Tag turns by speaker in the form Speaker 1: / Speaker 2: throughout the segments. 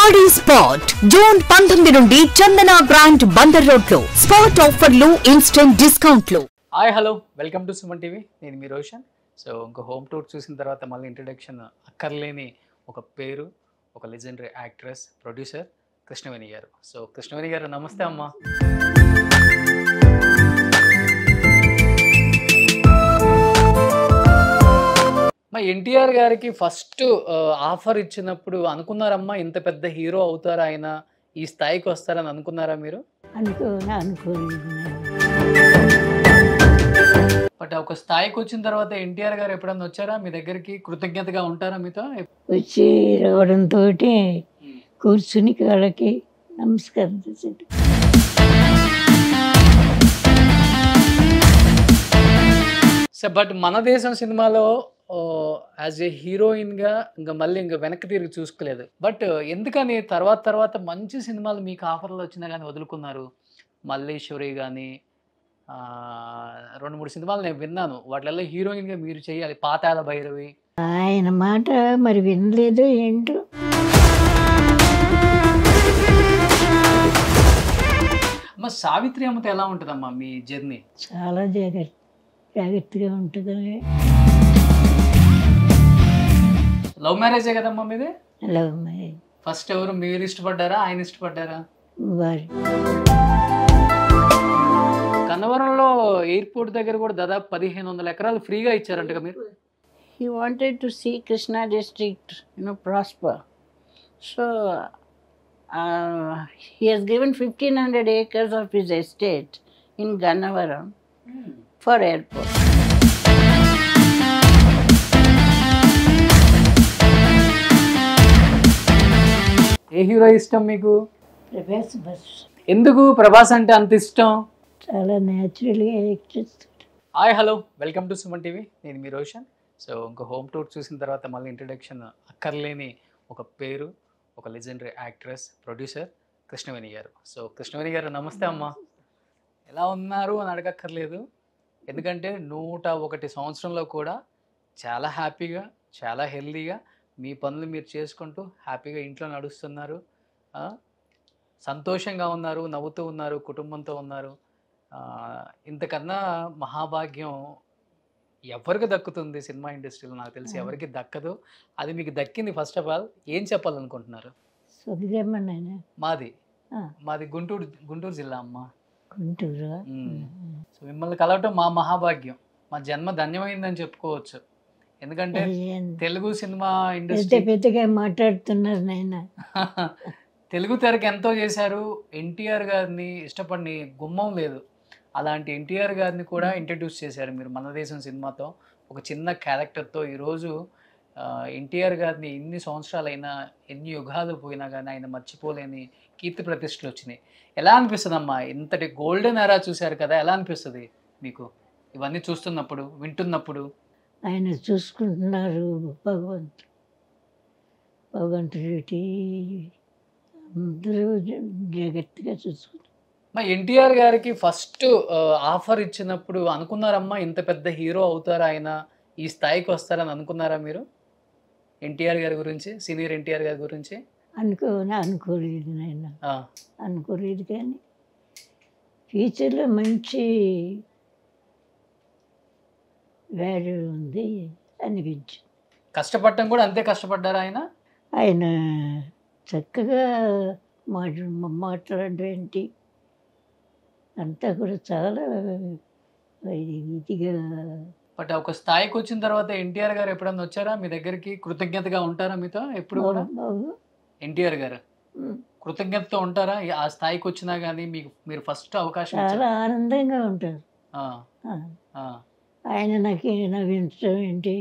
Speaker 1: ఆడి spot June 19 నుండి చందన brand Bandar road లో spot ఆఫర్లు, ఇన్స్టెంట్ డిస్కౌంట్లు.
Speaker 2: Hi hello, welcome to Suman TV. నేను మీ రోషన్. సో ఇంకో హోమ్ టూర్ చూసిన తర్వాత మళ్ళీ ఇంట్రడక్షన్ అక్కర్లేని ఒక పేరు, ఒక లెజెండరీ యాక్ట్రెస్, ప్రొడ్యూసర్ కృష్ణవేణి గారు. సో కృష్ణవేణి గారు నమస్తే అమ్మా. మా ఎన్టీఆర్ గారికి ఫస్ట్ ఆఫర్ ఇచ్చినప్పుడు అనుకున్నారమ్మా ఇంత పెద్ద హీరో అవుతారా, ఆయన ఈ స్థాయికి వస్తారని అనుకున్నారా మీరు?
Speaker 3: అనుకోలేదు.
Speaker 2: బట్ ఒక స్థాయికి వచ్చిన తర్వాత ఎన్టీఆర్ గారు ఎప్పుడన్నా వచ్చారా మీ దగ్గరికి? కృతజ్ఞతగా ఉంటారా మీతో?
Speaker 3: వచ్చి రావడంతో కూర్చుని కాళ్ళకి నమస్కారం చేశాడు.
Speaker 2: సో బట్ మన దేశం సినిమాలో యాజ్ ఏ హీరోయిన్గా ఇంకా వెనక్కి తిరిగి చూసుకోలేదు. బట్ ఎందుకని తర్వాత మంచి సినిమాలు మీకు ఆఫర్లు వచ్చినా కానీ వదులుకున్నారు? మల్లేశ్వరి కానీ 2-3 సినిమాలు నేను విన్నాను, వాటిల్లో హీరోయిన్గా మీరు చేయాలి. పాతాళ భైరవి.
Speaker 3: ఆయన మాట మరి వినలేదు ఏంటో.
Speaker 2: అమ్మ సావిత్రి అమ్మతో ఎలా ఉంటుందమ్మా మీ జర్నీ?
Speaker 3: చాలా జాగ్రత్తగా ఉంటుంది.
Speaker 2: లవ్ మ్యారేజే కదమ్మా మీది?
Speaker 3: Love marriage.
Speaker 2: ఫస్ట్ ఎవరు, మీరు ఇష్టపడ్డారా ఆయన ఇష్టపడ్డారా?
Speaker 3: వారు
Speaker 2: కన్నవరంలో ఎయిర్పోర్ట్ దగ్గర కూడా దాదాపు 1500 ఎకరాలు ఫ్రీగా ఇచ్చారంట మీరు.
Speaker 3: He wanted to see Krishna district, prosper. So he has given 1500 acres of his estate in Gannavaram for airport.
Speaker 2: A hero ఇష్టం మీకు?
Speaker 3: ప్రభాస్ బస్.
Speaker 2: ఎందుకు ప్రభాస్ అంటే అంత ఇష్టం?
Speaker 3: చాలా న్యాచురల్గా యాక్ట్ చేస్తాడు.
Speaker 2: Hi hello, welcome to Suman TV. నేను మీ రోషన్. సో ఇంకో హోమ్ టూర్ చూసిన తర్వాత మళ్ళీ ఇంట్రడక్షన్ అక్కర్లేని ఒక పేరు, ఒక లెజెండరీ యాక్ట్రెస్, ప్రొడ్యూసర్ కృష్ణవేణి గారు. సో కృష్ణవేణి గారు నమస్తే అమ్మా. ఎలా ఉన్నారు అని అడగక్కర్లేదు, ఎందుకంటే 101 సంవత్సరంలో కూడా చాలా హ్యాపీగా, చాలా హెల్దీగా మీ పనులు మీరు చేసుకుంటూ హ్యాపీగా ఇంట్లో నడుస్తున్నారు, సంతోషంగా ఉన్నారు, నవ్వుతూ ఉన్నారు, కుటుంబంతో ఉన్నారు. ఇంతకన్నా మహాభాగ్యం ఎవరికి దక్కుతుంది సినిమా ఇండస్ట్రీలో? నాకు తెలిసి ఎవరికి దక్కదు. అది మీకు దక్కింది. ఫస్ట్ ఆఫ్ ఆల్ ఏం చెప్పాలనుకుంటున్నారు? మాది గుంటూరు జిల్లా అమ్మ.
Speaker 3: గుంటూరు.
Speaker 2: సో మిమ్మల్ని కలవటం మా మహాభాగ్యం, మా జన్మ ధన్యమైందని చెప్పుకోవచ్చు. ఎందుకంటే తెలుగు సినిమా ఇండస్ట్రీ
Speaker 3: పెద్దగా మాట్లాడుతున్నారు నాయన.
Speaker 2: తెలుగు తెరకు ఎంతో చేశారు. ఎన్టీఆర్ గారిని ఇష్టపడిన గుమ్మం లేదు. అలాంటి ఎన్టీఆర్ గారిని కూడా ఇంట్రడ్యూస్ చేశారు మీరు మన దేశం సినిమాతో, ఒక చిన్న క్యారెక్టర్తో. ఈరోజు ఎన్టీఆర్ గారిని ఎన్ని సంవత్సరాలైనా, ఎన్ని యుగాలు పోయినా కానీ ఆయన మర్చిపోలేని కీర్తి ప్రతిష్టలు వచ్చినాయి. ఎలా అనిపిస్తుంది అమ్మా? ఇంతటి గోల్డెన్ ఎరా చూశారు కదా, ఎలా అనిపిస్తుంది మీకు ఇవన్నీ చూస్తున్నప్పుడు, వింటున్నప్పుడు?
Speaker 3: ఆయన చూసుకుంటున్నారు భగవంతుడి అందరూ జాగ్రత్తగా చూసుకుంటారు.
Speaker 2: మా ఎన్టీఆర్ గారికి ఫస్ట్ ఆఫర్ ఇచ్చినప్పుడు అనుకున్నారమ్మా ఇంత పెద్ద హీరో అవుతారా, ఆయన ఈ స్థాయికి వస్తారని అనుకున్నారా మీరు? ఎన్టీఆర్ గారి గురించి, సీనియర్ ఎన్టీఆర్ గారి గురించి
Speaker 3: అనుకోలేదు నాయన. అనుకోలేదు, కానీ ఫ్యూచర్లో మంచి వాల్యూ ఉంది అనిపించింది.
Speaker 2: కష్టపడటం కూడా అంతే కష్టపడ్డారా ఆయన?
Speaker 3: ఆయన చక్కగా మాట్లాడడం ఏంటి అంతా కూడా చాలా ఇదిగా.
Speaker 2: బట్ ఒక స్థాయికి వచ్చిన తర్వాత ఎన్టీఆర్ గారు ఎప్పుడన్నా వచ్చారా మీ దగ్గరికి? కృతజ్ఞతగా ఉంటారా మీతో ఎప్పుడు కూడా? ఎన్టీఆర్ గారు కృతజ్ఞతతో ఉంటారా ఆ స్థాయికి వచ్చినా కానీ? మీరు ఫస్ట్ అవకాశం
Speaker 3: చాలా ఆనందంగా ఉంటారు. ఆయన నాకు నవ్వించడం ఏంటి,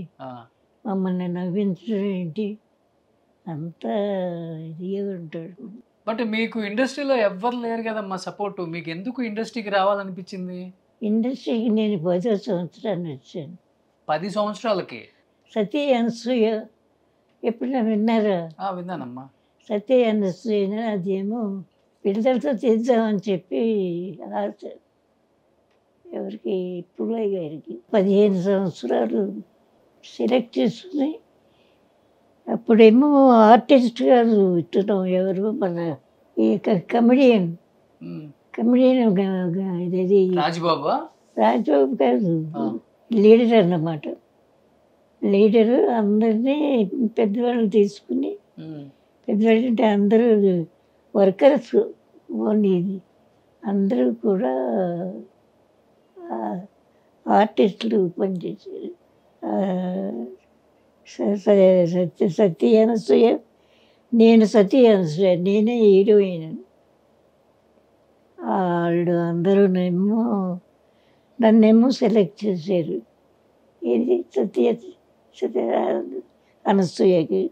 Speaker 3: మమ్మల్ని నవ్వించడం ఏంటి, అంతా ఇదిగా ఉంటాడు.
Speaker 2: బట్ మీకు ఇండస్ట్రీలో ఎవ్వరు లేరు కదమ్మా సపోర్టు, మీకు ఎందుకు ఇండస్ట్రీకి రావాలనిపించింది?
Speaker 3: ఇండస్ట్రీకి నేను 10వ సంవత్సరాన్ని వచ్చాను.
Speaker 2: 10 సంవత్సరాలకి?
Speaker 3: సతీ అనసూయ ఎప్పుడైనా విన్నారా?
Speaker 2: విన్నానమ్మా.
Speaker 3: సతీ అనసూయ అదేమో పిల్లలతో చేద్దామని చెప్పి ఆశ. ఎవరికి? పుల్లయ్య గారికి. 15 సంవత్సరాలు సెలెక్ట్ చేసుకుని అప్పుడేమో ఆర్టిస్ట్ గారు ఇతను ఎవరు మన ఈ కమెడియన్
Speaker 2: ఉమ్.
Speaker 3: ఇది
Speaker 2: రాజుబాబు.
Speaker 3: రాజబాబు కాదు, లీడర్ అన్నమాట. లీడరు అందరినీ పెద్దవాళ్ళు తీసుకుని, పెద్దవాళ్ళు అంటే అందరూ వర్కర్స్ ఓన్లీ, అందరూ కూడా ఆర్టిస్టులు పనిచేసారు. సత్య అనసూయ, నేను సత్య అనసూయ, నేనే హీరోయిన్. వాళ్ళు అందరూనేమో నన్నేమో సెలెక్ట్ చేశారు. ఇది సత్య అనసూయకి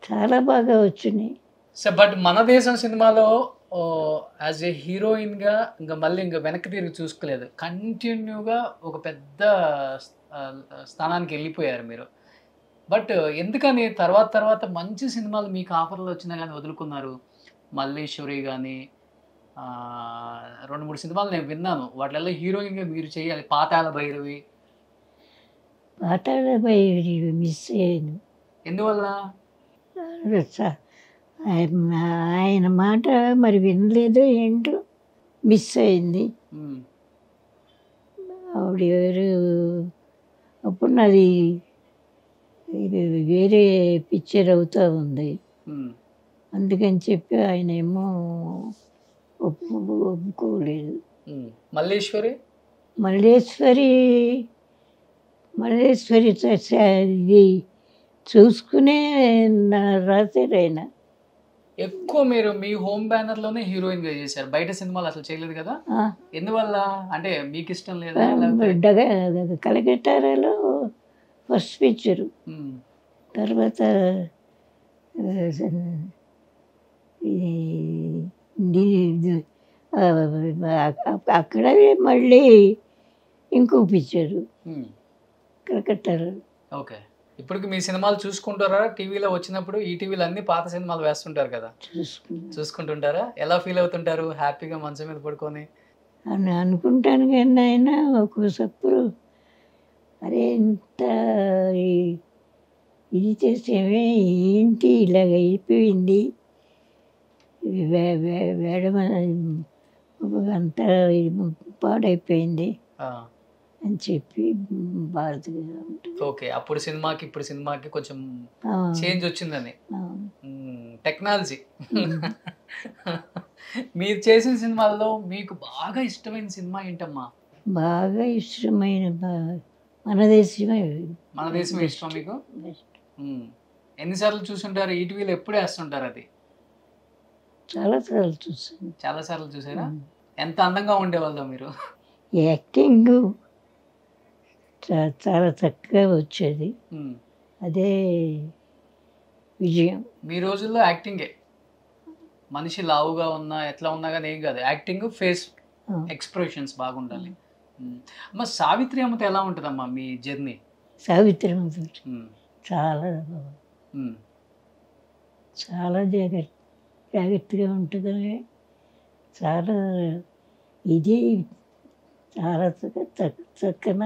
Speaker 3: చాలా బాగా వచ్చినాయి.
Speaker 2: సో బట్ మన దేశం సినిమాలో యాజ్ ఏ హీరోయిన్గా ఇంకా మళ్ళీ ఇంకా వెనక్కి తిరిగి చూసుకోలేదు, కంటిన్యూగా ఒక పెద్ద స్థానానికి వెళ్ళిపోయారు మీరు. బట్ ఎందుకని తర్వాత మంచి సినిమాలు మీకు ఆఫర్లు వచ్చినా కానీ వదులుకున్నారు? మల్లేశ్వరి కానీ 2-3 సినిమాలు నేను విన్నాను, వాటిల్లో హీరోయిన్గా మీరు చేయాలి. పాతాళ భైరవి.
Speaker 3: పాతాళ భైరవి మిస్ అయ్యాను.
Speaker 2: ఎందువల్ల?
Speaker 3: ఆయన మాట మరి వినలేదు ఏంటో, మిస్ అయింది. ఆవిడ ఎవరు అప్పుడు నాది వేరే పిక్చర్ అవుతూ ఉంది, అందుకని చెప్పి ఆయన ఏమో ఒప్పుకోలేదు.
Speaker 2: మల్లేశ్వరి
Speaker 3: ఇది చూసుకునే రాశారు ఆయన.
Speaker 2: ఎక్కువ మీరు మీ హోమ్ బ్యానర్ లోనే హీరోయిన్ గా చేశారు, బయట సినిమాలు అసలు చేయలేదు కదా? ఎందువల్ల? అంటే మీకు ఇష్టం లేదా?
Speaker 3: కలకట్టారాలో ఫస్ట్ పిక్చరు, తర్వాత అక్కడే మళ్ళీ ఇంకో పిక్చరు కలకట్టారు.
Speaker 2: ఓకే. ఇప్పటికి మీ సినిమాలు చూసుకుంటారా? టీవీలో వచ్చినప్పుడు ఈ టీవీలో అన్ని పాత సినిమాలు వేస్తుంటారు కదా, చూసుకుంటుంటారా? ఎలా ఫీల్ అవుతుంటారు? హ్యాపీగా మంచం మీద పడుకొని
Speaker 3: అని అనుకుంటాను. కానీ ఆయన ఒక్కోసప్పుడు అరే ఇంత ఇది చేసేమే ఏంటి ఇలాగ అయిపోయింది, వేడ అంతా పాడైపోయింది అని చెప్పి బాధగా ఉంటుంది.
Speaker 2: ఓకే. అప్పుడు సినిమాకి ఇప్పుడు సినిమాకి కొంచెం చేంజ్ వచ్చిందని. టెక్నాలజీ. మీరు చేసిన సినిమాల్లో మీకు బాగా ఇష్టమైన సినిమా ఏంటమ్మా?
Speaker 3: బాగా ఇష్టమైన మన దేశమే.
Speaker 2: మన దేశమే ఇష్టం మీకు? ఎన్నిసార్లు చూసుంటారు? ఈటీవీలో ఎప్పుడు వేస్తుంటారు అది?
Speaker 3: చాలాసార్లు చూసాను.
Speaker 2: చాలాసార్లు చూసారా? ఎంత అందంగా ఉండేవాళ్ళో మీరు.
Speaker 3: యాక్టింగ్ చాలా చక్కగా వచ్చేది, అదే విజయం.
Speaker 2: మీ రోజుల్లో యాక్టింగే, మనిషి లావుగా ఉన్నా ఎట్లా ఉన్నా కానీ ఏం కాదు, యాక్టింగ్, ఫేస్ ఎక్స్ప్రెషన్స్ బాగుండాలి. అమ్మ సావిత్రి అమ్మతో ఎలా ఉంటుందమ్మా మీ జర్నీ?
Speaker 3: సావిత్రి అమ్మతో చాలా చాలా జాగ్రత్తగా ఉంటుంది, చాలా ఇది చాలా చక్కన.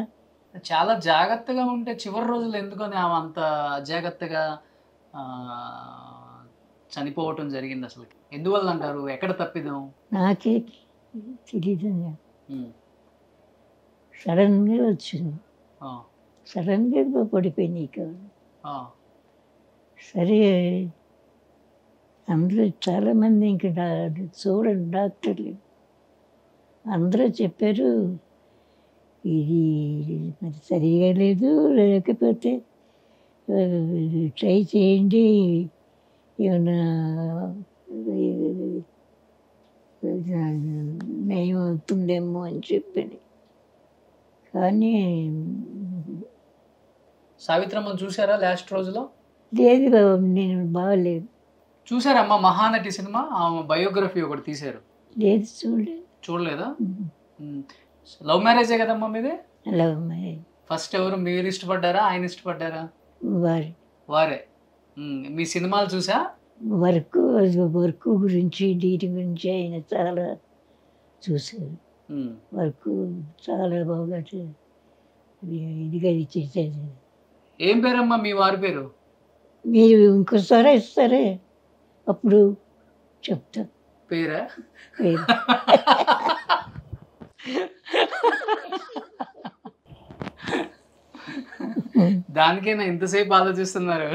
Speaker 2: చాలా జాగ్రత్తగా ఉంటే చివరి రోజులు ఎందుకని ఆమె అంత జాగ్రత్తగా చనిపోవటం జరిగింది అసలు? ఎందువల్ల అంటారు? ఎక్కడ తప్పిదాం?
Speaker 3: నాకే తెలీదు. సడన్గా వచ్చింది, సడన్గా పడిపోయింది కాదు. సరే అందులో చాలామంది ఇంకా చూడండి డాక్టర్లు అందరూ చెప్పారు ఇది మరి సరిగా లేదు, లేకపోతే ట్రై చేయండి ఏమన్నా నయం అవుతుందేమో అని చెప్పాను. కానీ
Speaker 2: సావిత్రమ్మని చూసారా లాస్ట్ రోజులో?
Speaker 3: లేదు బాబు, నేను బాగలేదు.
Speaker 2: చూసారమ్మా మహానటి సినిమా? బయోగ్రఫీ ఒకటి తీశారు.
Speaker 3: లేదు, చూడలేదు.
Speaker 2: చూడలేదా? లవ్ మ్యారేజే కదమ్మా మీది?
Speaker 3: Love marriage.
Speaker 2: ఫస్ట్ ఎవరు, మీరు ఇష్టపడ్డారా ఆయన ఇష్టపడ్డారా? వారే. మీ సినిమాలు చూసా?
Speaker 3: వర్క్ గురించి వీటి గురించి ఆయన చాలా చూశారు. వర్క్ చాలా బాగా ఇదిగా చేసేది.
Speaker 2: ఏం పేరమ్మా మీ వారి పేరు?
Speaker 3: మీరు ఇంకోసారి ఇస్తారే అప్పుడు చెప్తా
Speaker 2: పేరా?
Speaker 3: పేరు.
Speaker 2: దానికైనా ఇంతసేపు ఆలోచిస్తున్నారు?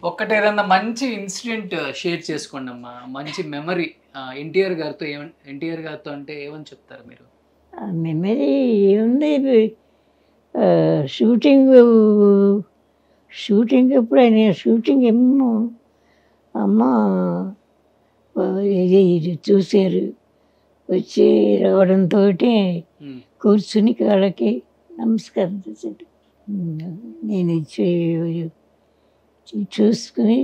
Speaker 2: ఒక్కటి ఏదన్నా మంచి ఇన్సిడెంట్ షేర్ చేసుకోండి అమ్మా, మంచి మెమరీ ఎన్టీఆర్ గారితో. ఎన్టీఆర్ గారితో అంటే ఏమని చెప్తారు మీరు?
Speaker 3: మెమరీ ఏముంది, షూటింగ్ ఎప్పుడు ఆయన షూటింగ్ ఏమో అమ్మ ఇది చూశారు, వచ్చి రావడంతో కూర్చుని కాళ్ళకి నమస్కారం చేశాడు. నేను చూసుకుని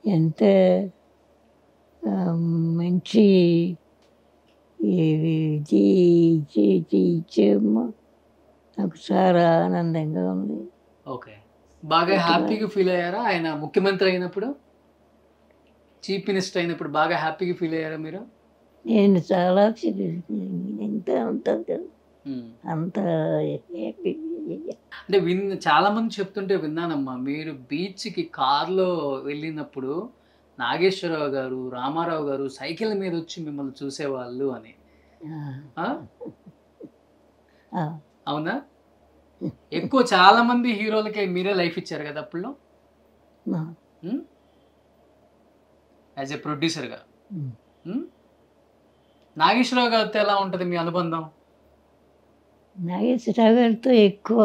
Speaker 3: ఎంత మంచి ఇది ఇచ్చేమో నాకు చాలా ఆనందంగా ఉంది.
Speaker 2: ఓకే, బాగా హ్యాపీగా ఫీల్ అయ్యారా ఆయన ముఖ్యమంత్రి అయినప్పుడు, చీఫ్ మినిస్టర్ అయినప్పుడు బాగా హ్యాపీగా ఫీల్ అయ్యారా మీరు?
Speaker 3: నేను చాలా ఎంత ఉంటుంది కదా అంత హ్యాపీ.
Speaker 2: అంటే చాలా మంది చెప్తుంటే విన్నానమ్మా, మీరు బీచ్కి కార్లో వెళ్ళినప్పుడు నాగేశ్వరరావు గారు, రామారావు గారు సైకిల్ మీద వచ్చి మిమ్మల్ని చూసేవాళ్ళు అని. అవునా? ఎక్కువ చాలా మంది హీరోలకి మీరే లైఫ్ ఇచ్చారు కదా అప్పుడు, యాజ్ ఎ ప్రొడ్యూసర్గా. నాగేశ్వరరావు గారితో ఎలా ఉంటుంది మీ అనుబంధం?
Speaker 3: నాగేశ్వరరావు గారితో ఎక్కువ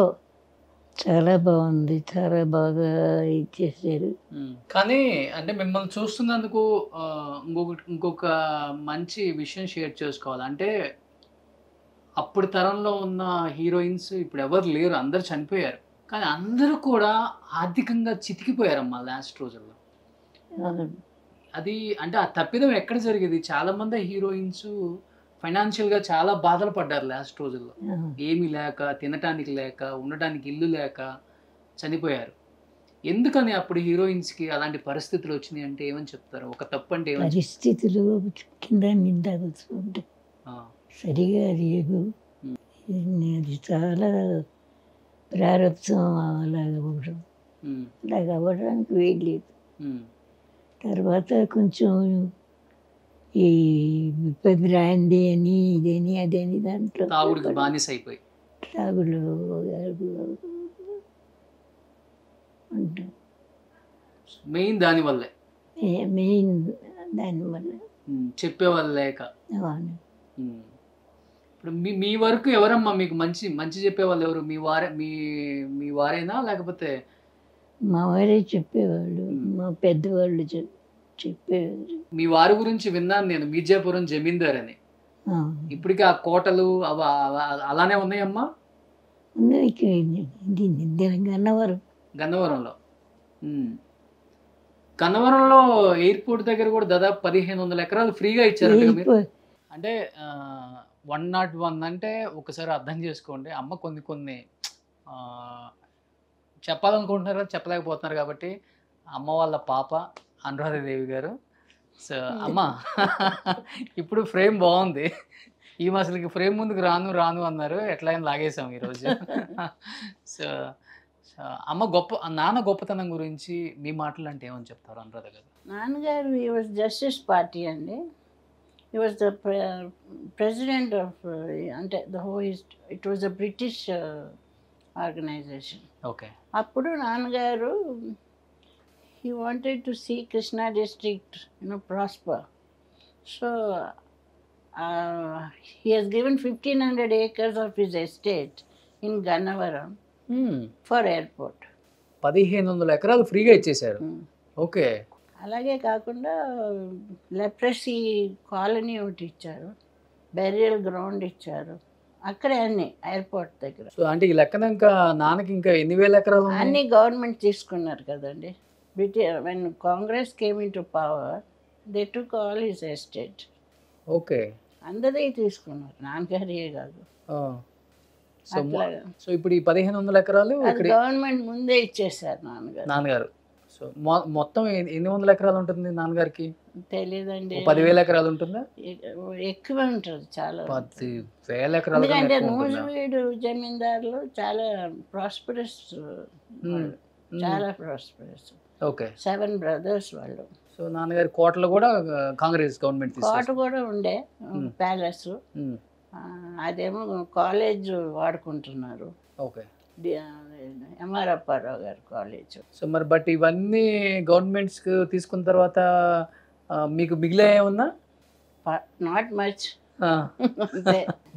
Speaker 3: చాలా బాగుంది, చాలా బాగా ఇచ్చేసారు.
Speaker 2: కానీ అంటే మిమ్మల్ని చూస్తున్నందుకు ఇంకొక మంచి విషయం షేర్ చేసుకోవాలి. అంటే అప్పుడు తరంలో ఉన్న హీరోయిన్స్ ఇప్పుడు ఎవరు లేరు, అందరు చనిపోయారు. కానీ అందరూ కూడా ఆర్థికంగా చితికిపోయారమ్మా లాస్ట్ రోజుల్లో. అది అంటే ఆ తప్పిదం ఎక్కడ జరిగేది? చాలా మంది హీరోయిన్స్ ఫైనాన్షియల్గా చాలా బాధలు పడ్డారు లాస్ట్ రోజుల్లో. ఏమీ లేక, తినటానికి లేక, ఉండటానికి ఇల్లు లేక చనిపోయారు. ఎందుకని అప్పుడు హీరోయిన్స్కి అలాంటి పరిస్థితులు వచ్చినాయి అంటే ఏమని చెప్తారు? ఒక తప్పు అంటే
Speaker 3: పరిస్థితులు కింద మీద ఉంటాయి, సరిగా లేవు. అది చాలా ప్రారంభం అలాగ అవ్వడానికి వీల్లేదు. తర్వాత కొంచెం ఈ బ్రాండీ అని ఇదని అదని దాంట్లో
Speaker 2: బానిస అయిపోయి
Speaker 3: తాగుడు ఉంటాం.
Speaker 2: మెయిన్ దానివల్లే,
Speaker 3: మెయిన్ దానివల్ల
Speaker 2: చెప్పేవాళ్ళు లేక. ఇప్పుడు మీ వరకు ఎవరమ్మా మీకు మంచి మంచి చెప్పేవాళ్ళు ఎవరు? మీ వారేనా లేకపోతే?
Speaker 3: మా వారే చెప్పేవాళ్ళు, మా పెద్దవాళ్ళు చెప్పేవారు.
Speaker 2: మీ వారి గురించి విన్నాను నేను, మీర్జాపురం జమీందార్ అని. ఇప్పటికీ ఆ కోటలు అలానే ఉన్నాయమ్మా? గన్నవరంలో ఎయిర్పోర్ట్ దగ్గర కూడా దాదాపు 1500 ఎకరాలు ఫ్రీగా ఇచ్చారు. అంటే 101 అంటే ఒకసారి అర్థం చేసుకోండి. అమ్మ కొన్ని చెప్పాలనుకుంటున్నారు, చెప్పలేకపోతున్నారు. కాబట్టి అమ్మ వాళ్ళ పాప అనురాధాదేవి గారు. సో అమ్మ ఇప్పుడు ఫ్రేమ్ బాగుంది, ఈ అసలుకి ఫ్రేమ్ ముందుకు రాను అన్నారు, ఎట్లయినా లాగేసాం ఈరోజు. సో అమ్మ నాన్న గొప్పతనం గురించి మీ మాటలు అంటే ఏమని చెప్తారు అనురాధ గారు?
Speaker 3: నాన్నగారు he was Justice Party అండి. He was the president of అంటే it was a British organization.
Speaker 2: Okay.
Speaker 3: అప్పుడు నాన్నగారు he wanted to see Krishna district prosper. So he has given 1500 acres of his estate in Gannavaram for airport.
Speaker 2: 1500 ఎకరాలు ఫ్రీగా ఇచ్చేశారు. Okay.
Speaker 3: అలాగే కాకుండా leprosy colony ఒకటి ఇచ్చారు, బెరియల్ గ్రౌండ్ ఇచ్చారు, అక్కడే అన్ని ఎయిర్పోర్ట్ దగ్గర.
Speaker 2: సో అంటే ఈ లెక్కన ఇంకా నాన్నకి ఇంకా ఎన్ని వేల ఎకరాలు?
Speaker 3: అన్ని గవర్నమెంట్ తీసుకున్నారు కదండి. when Congress came into power, they took all his estate.
Speaker 2: Okay.
Speaker 3: అందరే తీసుకున్నారు, నాన్నగారే కాదు.
Speaker 2: సో ఇప్పుడు ఈ 1500 ఎకరాలు
Speaker 3: గవర్నమెంట్ ముందే ఇచ్చేసారు నాన్నగారు.
Speaker 2: సో సో మొత్తం ఎన్ని వందల ఎకరాలు ఉంటుంది నాన్నగారికి?
Speaker 3: తెలియదండి,
Speaker 2: 10,000 ఎకరాలు ఉంటుందా?
Speaker 3: ఎక్కువ ఉంటుంది, చాలా
Speaker 2: 10,000 ఎకరాలు.
Speaker 3: ఎందుకంటే నూజివీడు జమీందారులు చాలా ప్రాస్పరస్, చాలా ప్రాస్పరస్.
Speaker 2: ఓకే,
Speaker 3: 7 brothers వాళ్ళు.
Speaker 2: సో నాన్నగారి కోటలో కూడా కాంగ్రెస్ గవర్నమెంట్
Speaker 3: కోట కూడా ఉండే, ప్యాలెస్. అదేమో కాలేజ్ వాడుకుంటున్నారు,
Speaker 2: ఓకే,
Speaker 3: ఎంఆర్ అప్పారావు గారు కాలేజ్.
Speaker 2: సో మరి బట్ ఇవన్నీ గవర్నమెంట్స్ తీసుకున్న తర్వాత మీకు మిగిలే ఉన్నా?
Speaker 3: Not much.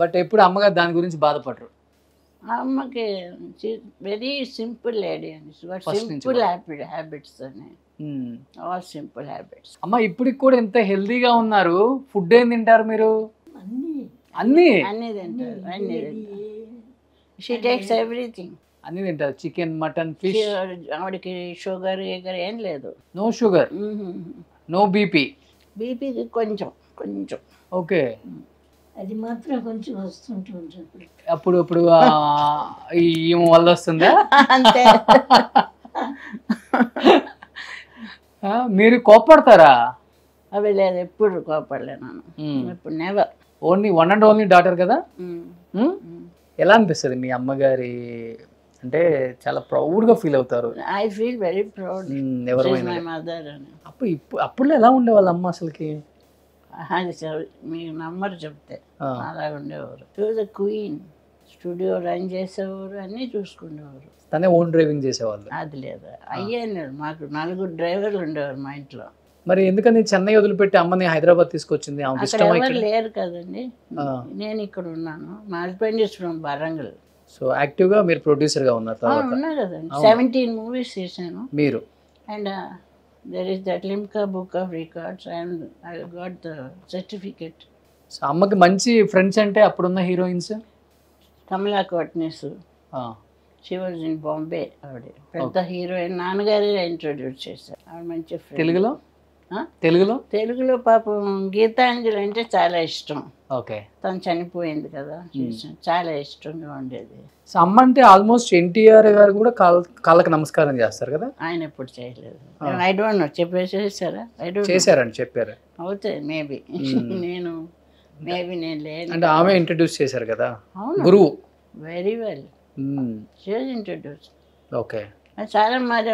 Speaker 2: బట్ ఎప్పుడు అమ్మగారు దాని గురించి బాధపడరు?
Speaker 3: అమ్మకి వెరీ సింపుల్ లేడీ అండి, సింపుల్ హ్యాబిట్స్ అని, ఆల్ సింపుల్ హ్యాబిట్స్.
Speaker 2: అమ్మ ఇప్పటికి కూడా ఎంత హెల్దీగా ఉన్నారు, ఫుడ్ ఏం తింటారు మీరు? అన్నీ
Speaker 3: అన్నీ తింటారు, అన్నీ తింటారు. షీ టేక్స్ ఎవ్రీథింగ్,
Speaker 2: అన్నీ తింటారు, చికెన్, మటన్, ఫిష్.
Speaker 3: ఆవిడకి షుగర్ గీగర్ ఏం లేదు.
Speaker 2: No sugar, no BP?
Speaker 3: బీపీకి కొంచెం కొంచెం.
Speaker 2: ఓకే,
Speaker 4: అది మాత్రం కొంచెం వస్తుంటుంది.
Speaker 2: అప్పుడు ఈ వల్ల వస్తుందా?
Speaker 3: అంతే.
Speaker 2: మీరు కోప్పడతారా?
Speaker 3: అవి లేదు, ఎప్పుడు కోపడలేను, ఇప్పుడు never.
Speaker 2: Only one and only daughter కదా? ఎలా అనిపిస్తుంది మీ అమ్మగారి అంటే? చాలా ప్రౌడ్గా ఫీల్ అవుతారు.
Speaker 3: I feel very proud, my mother అని.
Speaker 2: అప్పుడు ఎలా ఉండేవాళ్ళు అమ్మ అసలుకి?
Speaker 3: మీకు నంబర్ చెప్తే అలా ఉండేవారు. She was the queen. Studio run చేసేవారు, అన్నీ చూసుకునేవారు.
Speaker 2: తనే ఓన్ డ్రైవింగ్ చేసేవాళ్ళు?
Speaker 3: అది లేదు, అయ్యాను. మాకు 4 డ్రైవర్లు ఉండేవారు మా ఇంట్లో.
Speaker 2: మరి ఎందుకని చెన్నై వదిలిపెట్టి అమ్మని హైదరాబాద్ తీసుకొచ్చింది?
Speaker 3: అక్కడ ఎవరు లేరు కదండి, నేను ఇక్కడ ఉన్నాను. మా husband is from Warangal.
Speaker 2: So యాక్టివ్గా మీరు ప్రొడ్యూసర్గా ఉన్నారు?
Speaker 3: ఉన్నా కదండి, 17 movies చేశాను
Speaker 2: మీరు.
Speaker 3: And there is that Limca book of records and I got the certificate.
Speaker 2: So అమ్మకి మంచి ఫ్రెండ్స్ అంటే అప్పుడున్న heroines?
Speaker 3: Kamala Kotnis, she was in Bombay. ఆవిడ పెద్ద హీరోయిన్, నాన్నగారే ఇంట్రొడ్యూస్ చేశారు. ఆవిడ మంచి ఫ్రెండ్.
Speaker 2: తెలుగులో?
Speaker 3: తెలుగులో పాపం గీతాంజలి అంటే చాలా ఇష్టం.
Speaker 2: ఓకే,
Speaker 3: తను చనిపోయింది కదా, చాలా ఇష్టంగా ఉండేది.
Speaker 2: సో అమ్మ అంటే ఆల్మోస్ట్ ఎన్టీఆర్ గారు కూడా కాళ్ళకి నమస్కారం చేస్తారు కదా?
Speaker 3: ఆయన ఎప్పుడు చేయలేదు. ఐ డోంట్ నో, చేశారా? I don't.
Speaker 2: చేశారని చెప్పారు.
Speaker 3: అవుతాయి మేబీ. నేను లేను.
Speaker 2: అంటే ఆమె ఇంట్రడ్యూస్ చేశారు కదా,
Speaker 3: అవును,
Speaker 2: గురువు.
Speaker 3: Very well, she was introduce.
Speaker 2: Okay,
Speaker 3: చాలా మరి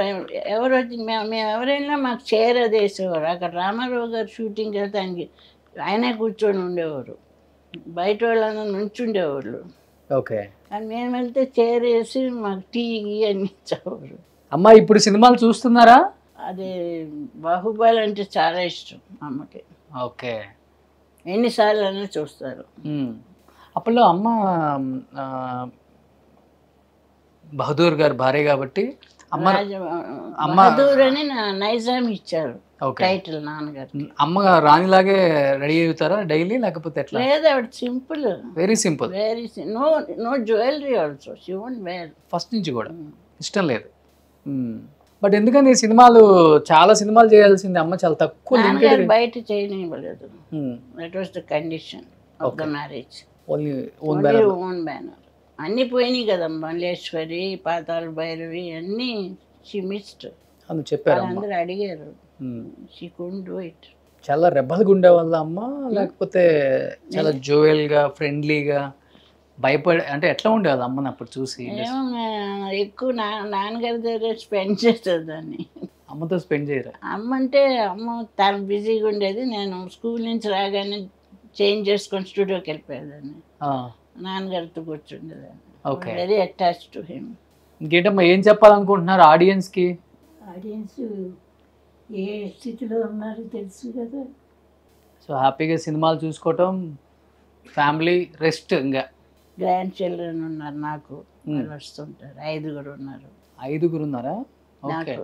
Speaker 3: ఎవరు వచ్చి మేము ఎవరైనా మాకు చైర్ అది వేసేవారు. అక్కడ రామారావు గారు షూటింగ్కి వెళ్తే ఆయనే కూర్చొని ఉండేవారు, బయట వాళ్ళందరూ నుంచుండేవాళ్ళు.
Speaker 2: ఓకే,
Speaker 3: కానీ మేము వెళ్తే చైర్ వేసి మాకు టీ అన్ని ఇచ్చేవారు.
Speaker 2: అమ్మ ఇప్పుడు సినిమాలు చూస్తున్నారా?
Speaker 3: అది బాహుబలి అంటే చాలా ఇష్టం అమ్మకి.
Speaker 2: ఓకే,
Speaker 3: ఎన్నిసార్లు అయినా చూస్తారు.
Speaker 2: అప్పట్లో అమ్మ బహదూర్ గారు భార్య కాబట్టి
Speaker 3: బహదూర్ అని నైజాం ఇచ్చారు టైటిల్ నాన్నగారు.
Speaker 2: అమ్మ రాణిలాగే రెడీ అవుతారా డైలీ లేకపోతే ఎట్లా?
Speaker 3: లేదు, ఆవిడ simple,
Speaker 2: very simple.
Speaker 3: No jewellery also she won't wear.
Speaker 2: First నుంచి కూడా ఇష్టం లేదు. బట్ ఎందుకని చాలా సినిమాలు చేయాల్సింది అమ్మ చాలా తక్కువ.
Speaker 3: బయట చేయనివ్వలేదు. That was the condition of the marriage.
Speaker 2: Only
Speaker 3: own banner. అన్నీ పోయినాయి కదా, మల్లేశ్వరి, పాతాళ భైరవి అన్నీ షీ మిస్డ్
Speaker 2: అని చెప్పారు.
Speaker 3: అందరూ అడిగారు, షీ కుడెంట్ డూ ఇట్.
Speaker 2: చాలా రెబల్గా ఉండేవాళ్ళ అమ్మ, లేకపోతే చాలా జోయల్గా ఫ్రెండ్లీగా భయపడే అంటే ఎట్లా ఉండేవాళ్ళు అమ్మని అప్పుడు చూసి?
Speaker 3: ఎక్కువ నాన్నగారి దగ్గర స్పెండ్ చేసేదాన్ని.
Speaker 2: అమ్మతో స్పెండ్ చేయరా?
Speaker 3: అమ్మ అంటే తను బిజీగా ఉండేది. నేను స్కూల్ నుంచి రాగానే చేంజ్ చేసుకొని స్టూడియోకి వెళ్ళిపోయేదాన్ని, నాన్నగారితో కూర్చుండేదాన్ని. Very attached to him.
Speaker 2: ఇంకేంటమ్మా ఏం చెప్పాలనుకుంటున్నారు ఆడియన్స్కి?
Speaker 4: ఆడియన్స్ ఏ స్థితిలో ఉన్నారో తెలుసు కదా.
Speaker 2: సో హ్యాపీగా సినిమాలు చూసుకోవటం, ఫ్యామిలీ రెస్ట్. ఇంకా
Speaker 3: గ్రాండ్ చిల్డ్రన్ ఉన్నారు నాకు, వస్తుంటారు. 5 ఉన్నారు.
Speaker 2: 5 ఉన్నారా? Okay,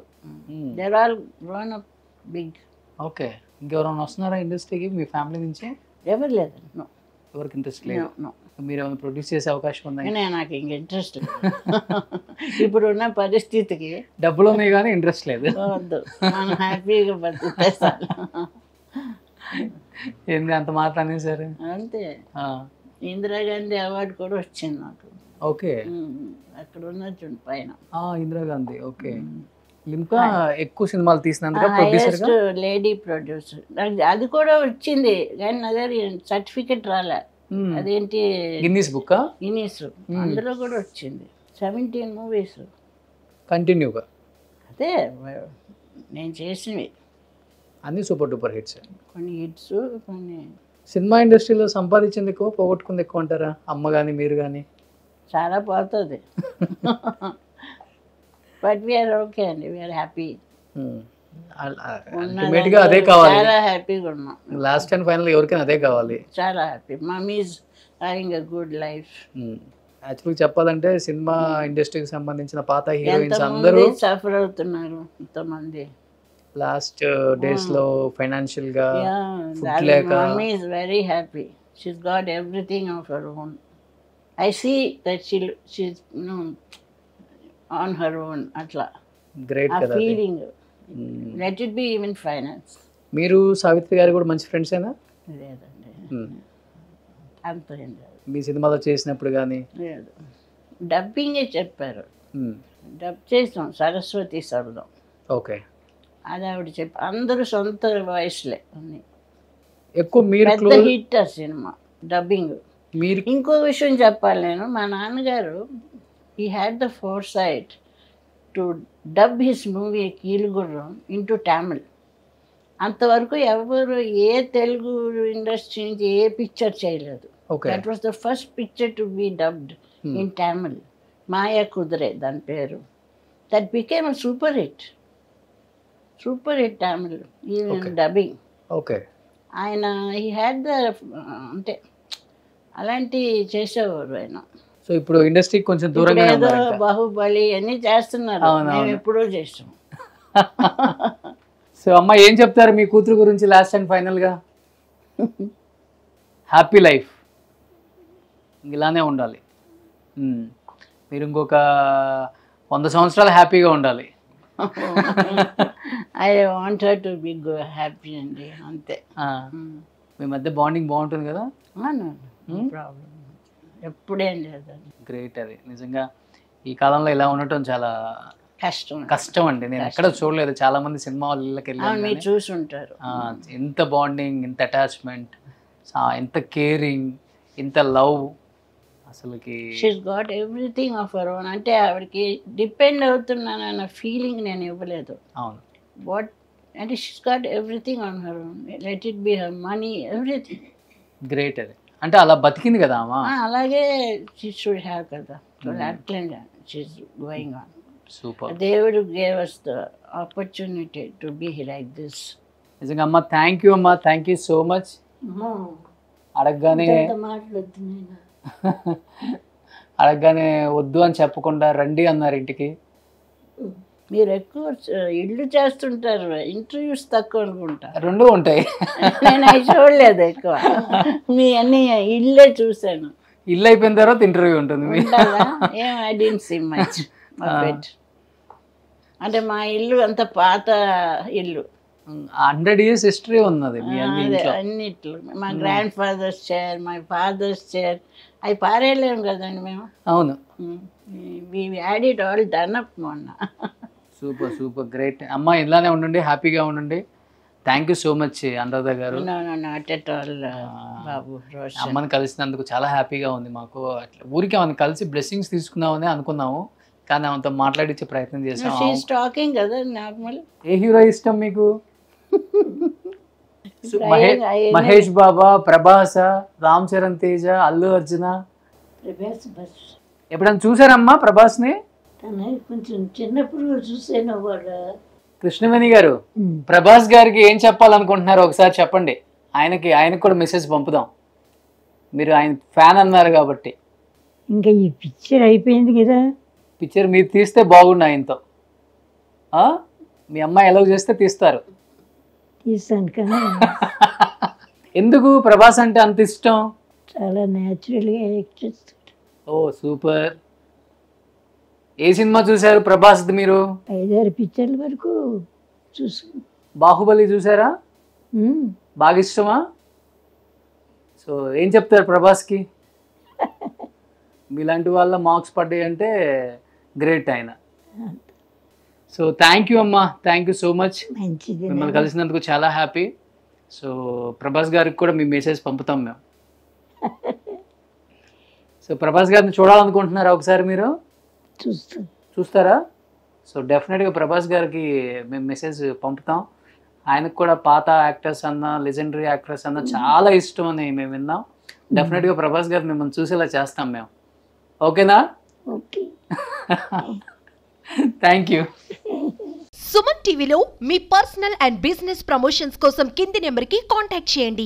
Speaker 3: they're all grown up big.
Speaker 2: Okay, ఇంకెవరైనా వస్తున్నారా ఇండస్ట్రీకి మీ ఫ్యామిలీ నుంచి?
Speaker 3: ఎవరు లేదు,
Speaker 2: ఎవరికి ఇంట్రెస్ట్ లేదు. మీరు ఏమైనా ప్రొడ్యూస్ చేసే అవకాశం ఉందా?
Speaker 3: నాకు ఇంక ఇంట్రెస్ట్ ఇప్పుడున్న పరిస్థితికి.
Speaker 2: డబ్బులు ఉన్నాయి కానీ ఇంట్రెస్ట్ లేదు.
Speaker 3: వద్దు, మనం హ్యాపీగా బతుకుతాం.
Speaker 2: ఏంది అంత మాట్లాడి సార్?
Speaker 3: అంతే. ఇందిరాగాంధీ అవార్డు కూడా వచ్చింది నాకు.
Speaker 2: ఓకే,
Speaker 3: అక్కడ ఉన్న పైన
Speaker 2: ఇందిరాగాంధీ. ఓకే, లిమ్కా ఎక్కువ సినిమాలు తీసినందుకు ప్రొడ్యూసర్
Speaker 3: హైయెస్ట్ లేడీ ప్రొడ్యూసర్. అది కూడా వచ్చింది కానీ అదే సర్టిఫికెట్ రాలే. అదేంటి
Speaker 2: గిన్నీస్ బుక్
Speaker 3: గిన్నీస్, అందులో కూడా వచ్చింది 17 మూవీస్
Speaker 2: కంటిన్యూగా.
Speaker 3: అదే నేను చేసినవి
Speaker 2: అన్ని సూపర్ డూపర్ హిట్స్.
Speaker 3: కొన్ని హిట్స్, కొన్ని
Speaker 2: సినిమా ఇండస్ట్రీలో సంపాదించింది ఎక్కువ, పోగొట్టుకుంది ఎక్కువ అంటారా? అమ్మ కానీ మీరు కానీ?
Speaker 3: చాలా పోతుంది. బట్ వీఆర్ ఓకే అండి, వీఆర్ హ్యాపీ.
Speaker 2: అల్టిమేట్గా అదే కావాలి.
Speaker 3: చాలా హ్యాపీగా ఉన్నాం.
Speaker 2: లాస్ట్ అండ్ ఫైనల్ ఎవరికైనా అదే కావాలి.
Speaker 3: చాలా happy. Mummy is having a good life.
Speaker 2: యాక్చువల్గా చెప్పాలంటే సినిమా ఇండస్ట్రీకి సంబంధించిన పాత హీరోయిన్స్ అందరూ
Speaker 3: సఫర్ అవుతున్నారు. ఎంతమంది
Speaker 2: లాస్ట్ డేస్ లో ఫైనాన్షియల్ గా ఫుడ్ లేక.
Speaker 3: Mummy is very happy. She's got everything of her own. I see that she's on her own. అట్లా
Speaker 2: గ్రేట్ కదా
Speaker 3: feeling. Let it be even finance.
Speaker 2: మీరు సావిత్రి గారు కూడా మంచి ఫ్రెండ్స్ ఏనా?
Speaker 3: లేదండి, అంత ఏం లేదు.
Speaker 2: మీ సినిమాలో చేసినప్పుడు కానీ?
Speaker 3: లేదు, డబ్బింగే చెప్పారు. డబ్ చేసాం సరస్వతి సరదం.
Speaker 2: ఓకే,
Speaker 3: అది ఆవిడ చెప్పి అందరూ సొంత వాయిస్లే అన్ని.
Speaker 2: ఎక్కువ మీరు
Speaker 3: పెద్ద హిట్ ఆ సినిమా డబ్బింగ్.
Speaker 2: మీరు
Speaker 3: ఇంకో విషయం చెప్పాలి నేను. మా నాన్నగారు he had the foresight to dub his movie Keelugurram into Tamil. అంతవరకు ఎవరు ఏ తెలుగు ఇండస్ట్రీ నుంచి ఏ పిక్చర్ చేయలేదు. That was the first picture to be dubbed in Tamil. Maya Kudire దాని పేరు. That became a super hit. Super hit Tamil dubbing.
Speaker 2: Okay,
Speaker 3: ఆయన హీ హ్యాడ్ ద అంటే అలాంటి చేసేవారు ఆయన.
Speaker 2: సో ఇప్పుడు ఇండస్ట్రీకి కొంచెం దూరంగా
Speaker 3: ఏదో బాహుబలి అన్నీ చేస్తున్నారు, మేము ఎప్పుడో చేసాం.
Speaker 2: సో అమ్మ ఏం చెప్తారు మీ కూతురు గురించి లాస్ట్ అండ్ ఫైనల్ గా? హ్యాపీ లైఫ్ ఇలానే ఉండాలి. మీరు ఇంకొక 100 సంవత్సరాలు హ్యాపీగా ఉండాలి.
Speaker 3: I want her to be happy అండి, అంతే.
Speaker 2: మీ మధ్య బాండింగ్ బాగుంటుంది కదా?
Speaker 3: ప్రాబ్లం ఎప్పుడేం లేదండి.
Speaker 2: గ్రేట్. అది నిజంగా ఈ కాలంలో ఇలా ఉండటం చాలా కష్టం అండి. నేను ఎక్కడ చూడలేదు. చాలా మంది సినిమా వాళ్ళకి వెళ్ళి
Speaker 3: చూసుంటారు.
Speaker 2: ఎంత బాండింగ్, ఎంత అటాచ్మెంట్, ఎంత కేరింగ్, ఎంత లవ్. అసలుకి
Speaker 3: she's got everything of her own. అంటే ఆవిడకి డిపెండ్ అవుతున్నానన్న ఫీలింగ్ నేను ఇవ్వలేదు.
Speaker 2: అవును.
Speaker 3: వాట్ అంటే she's got everything on her own. Let it be her money, everything.
Speaker 2: Great. అది అంటే అలా బతికింది కదా అమ్మా.
Speaker 3: అలాగే షీ షుడ్ హ్యావ్ కదా. అట్లా షీస్ గోయింగ్ ఆన్.
Speaker 2: సూపర్.
Speaker 3: దేవుడు gave us the opportunity to be like this.
Speaker 2: నిజంగా అమ్మ థ్యాంక్ యూ అమ్మా, థ్యాంక్ యూ సో మచ్. అడగగానే వద్దు అని చెప్పకుండా రండి అన్నారు ఇంటికి.
Speaker 3: మీరు ఎక్కువ ఇల్లు చేస్తుంటారు, ఇంటర్వ్యూస్ తక్కువ అనుకుంటా.
Speaker 2: రెండు ఉంటాయి.
Speaker 3: నేను అవి చూడలేదు ఎక్కువ, మీ అన్ని ఇల్లే చూసాను.
Speaker 2: ఇల్లు అయిపోయిన తర్వాత ఇంటర్వ్యూ ఉంటుంది.
Speaker 3: ఏం I didn't see much of it. అంటే మా ఇల్లు అంత పాత ఇల్లు,
Speaker 2: 100 years హిస్టరీ ఉన్నది
Speaker 3: అన్నిట్లో. మా grandfather's chair, my father's chair, అవి పారేయలేము కదండి మేము.
Speaker 2: అవును.
Speaker 3: We had it all done up మొన్న.
Speaker 2: సూపర్ సూపర్ గ్రేట్ అమ్మ. ఇలానే ఉండండి, హ్యాపీగా ఉండండి. Thank you so much Anuradha garu.
Speaker 3: Not at all బాబు.
Speaker 2: అమ్మని కలిసినందుకు చాలా హ్యాపీగా ఉంది మాకు. అట్లా ఊరికి ఆమెను కలిసి బ్లెస్సింగ్స్ తీసుకుందామని అనుకున్నాము, కానీ ఆమెతో మాట్లాడించే ప్రయత్నం చేసాము.
Speaker 3: టాకింగ్ కదా నార్మల్.
Speaker 2: ఏ హీరో ఇష్టం మీకు? మహేష్ బాబా, ప్రభాస్, రామ్ చరణ్ తేజ, అల్లు అర్జున? ఎప్పుడైనా చూసారమ్మా ప్రభాస్ ని?
Speaker 4: కొంచెం చిన్నప్పుడు చూసాను.
Speaker 2: కృష్ణవేణి గారు, ప్రభాస్ గారికి ఏం చెప్పాలనుకుంటున్నారు ఒకసారి చెప్పండి. ఆయనకు కూడా మెసేజ్ పంపుదాం. మీరు ఆయన ఫ్యాన్ అన్నారు కాబట్టి.
Speaker 4: ఇంకా ఈ పిక్చర్ అయిపోయింది కదా.
Speaker 2: పిక్చర్ మీరు తీస్తే బాగుండు ఆయనతో. మీ అమ్మాయి ఎలా చేస్తే తీస్తారు?
Speaker 4: తీస్తాను కదా.
Speaker 2: ఎందుకు ప్రభాస్ అంటే అంత ఇష్టం?
Speaker 4: చాలా న్యాచురల్గా యాక్ట్ చేస్తాడు.
Speaker 2: ఓ సూపర్. ఏ సినిమా చూసారు ప్రభాస్ది మీరు?
Speaker 4: 5-6 పిక్చర్ల వరకు చూసు.
Speaker 2: బాహుబలి చూసారా? బాగా ఇష్టమా? సో ఏం చెప్తారు ప్రభాస్కి? మీలాంటి వాళ్ళ మార్క్స్ పడ్డాయి అంటే గ్రేట్ ఆయన. సో థ్యాంక్ యూ అమ్మా, థ్యాంక్ యూ సో మచ్.
Speaker 4: మంచిది
Speaker 2: మిమ్మల్ని కలిసినందుకు చాలా హ్యాపీ. సో ప్రభాస్ గారికి కూడా మీ మెసేజ్ పంపుతాం మేము. సో ప్రభాస్ గారిని చూడాలనుకుంటున్నారా ఒకసారి మీరు? చూస్తారా? సో డెఫినెట్గా ప్రభాస్ గారికి మేము మెసేజ్ పంపుతాం. ఆయనకు కూడా పాత యాక్టర్స్ అన్న, లెజెండరీ యాక్టర్స్ అన్న చాలా ఇష్టం అని మేము విన్నాం. డెఫినెట్గా ప్రభాస్ గారు మిమ్మల్ని చూసేలా చేస్తాం మేము. ఓకేనా?
Speaker 4: ఓకే.
Speaker 2: Thank you.
Speaker 5: సుమన్ టీవీలో మీ పర్సనల్ అండ్ బిజినెస్ ప్రమోషన్స్ కోసం కింది నెంబర్కి కాంటాక్ట్ చేయండి.